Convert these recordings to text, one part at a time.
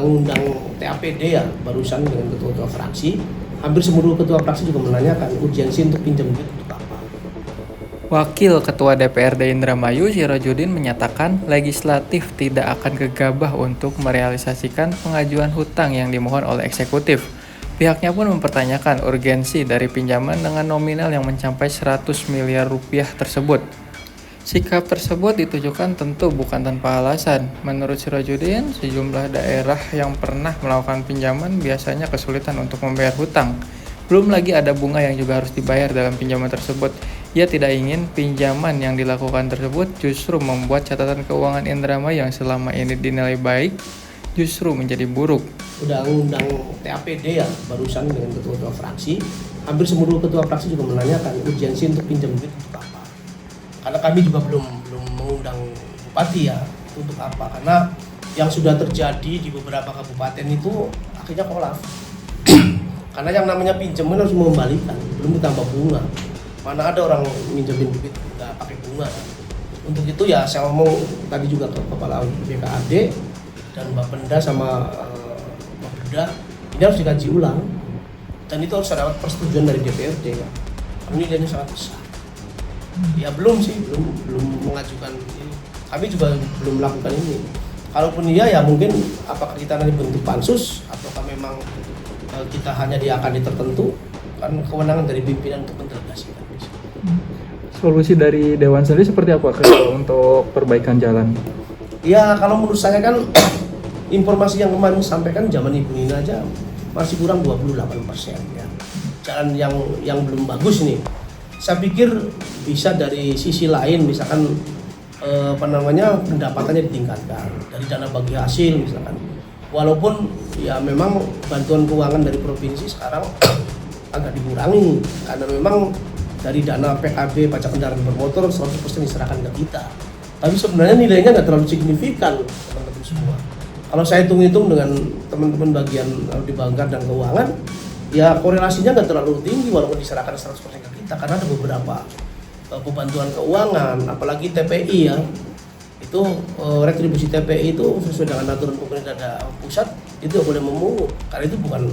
undang TAPD ya barusan dengan ketua-ketua fraksi, hampir seluruh ketua fraksi juga menanyakan urgensi untuk pinjam duit untuk apa. Wakil Ketua DPRD Indramayu Sirojudin menyatakan legislatif tidak akan gegabah untuk merealisasikan pengajuan hutang yang dimohon oleh eksekutif. Pihaknya pun mempertanyakan urgensi dari pinjaman dengan nominal yang mencapai 100 miliar rupiah tersebut. Sikap tersebut ditujukan tentu bukan tanpa alasan. Menurut Sirojudin, sejumlah daerah yang pernah melakukan pinjaman biasanya kesulitan untuk membayar hutang. Belum lagi ada bunga yang juga harus dibayar dalam pinjaman tersebut. Ia tidak ingin pinjaman yang dilakukan tersebut justru membuat catatan keuangan Indramayu yang selama ini dinilai baik justru menjadi buruk. Undang TAPD ya barusan dengan ketua-ketua fraksi, hampir seluruh ketua fraksi juga menanyakan urgensi untuk pinjam duit untuk apa. Karena kami juga belum mengundang bupati ya untuk apa, karena yang sudah terjadi di beberapa kabupaten itu akhirnya kolap. Karena yang namanya pinjaman harus mengembalikan, belum ditambah bunga. Mana ada orang minjemin duit nggak pakai bunga. Untuk itu ya saya ngomong tadi juga ke kepala BKAD dan Mbak Penda sama Mbak Beda, ini harus dikaji ulang dan itu harus dapat persetujuan dari DPRD ya. Ini nilainya sangat besar. Ya belum mengajukan ini. Kami juga belum melakukan ini. Kalaupun iya ya mungkin apakah kita nanti bentuk pansus ataukah memang kita hanya diakan tertentu, kan kewenangan dari pimpinan untuk mendelegasikan. Solusi dari Dewan sendiri seperti apa untuk perbaikan jalan? Ya kalau menurut saya kan informasi yang kemarin disampaikan zaman Ibu Nina aja masih kurang 28% ya. Jalan yang belum bagus nih. Saya pikir bisa dari sisi lain misalkan pendapatannya ditingkatkan dari dana bagi hasil misalkan. Walaupun ya memang bantuan keuangan dari provinsi sekarang agak dikurangi karena memang dari dana PKB pajak kendaraan bermotor 100% diserahkan ke kita. Tapi sebenarnya nilainya nggak terlalu signifikan teman-teman semua. Kalau saya hitung-hitung dengan teman-teman bagian di Banggar dan keuangan, ya korelasinya nggak terlalu tinggi walaupun diserahkan 100% ke kita karena ada beberapa pembantuan keuangan, apalagi TPI ya. Itu retribusi TPI itu sesuai dengan aturan pemerintah pusat itu boleh memungut karena itu bukan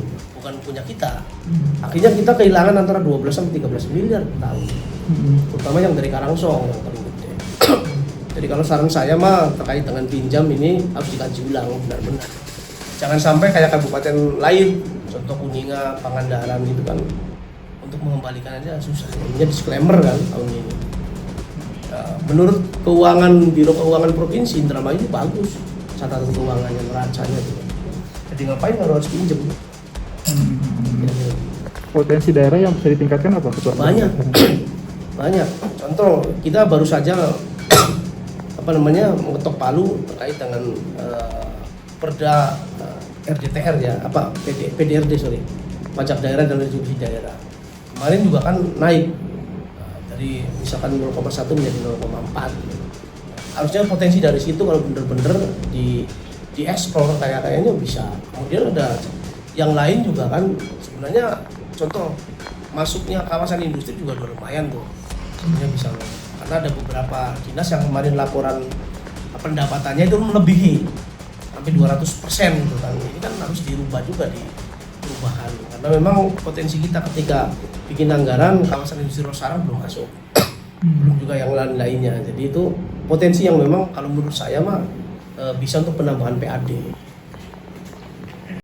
punya kita. Akhirnya kita kehilangan antara 12 sampai 13 miliar per tahun. Terutama yang dari Karangsong yang paling gede. Jadi kalau saran saya mah terkait dengan pinjam ini harus dikaji ulang benar-benar. Jangan sampai kayak kabupaten lain, contoh Kuningan, Pangandaran gitu kan, untuk mengembalikan aja susah. Ini disclaimer kan tahun ini. Menurut Biro Keuangan Provinsi Indramayu itu bagus catatan keuangannya, neracanya gitu. Jadi ngapain kalau harus pinjam? Potensi daerah yang bisa ditingkatkan apa Ketua? Banyak. Contoh kita baru saja mengetok palu terkait dengan Perda RDTR ya, PDRD pajak daerah dan retribusi daerah. Kemarin juga kan naik dari misalkan 0,1 menjadi 0,4. Harusnya potensi dari situ kalau bener-bener di-explore kayaknya bisa. Kemudian ada yang lain juga kan sebenarnya contoh masuknya kawasan industri juga udah lumayan tuh. Sebenarnya bisa karena ada beberapa dinas yang kemarin laporan pendapatannya itu melebihi sampai 200% gitu kan. Ini kan harus dirubah juga di perubahan karena memang potensi kita ketika bikin anggaran kawasan industri Rosarang belum masuk, belum juga yang lainnya. Jadi itu potensi yang memang kalau menurut saya mah bisa untuk penambahan PAD.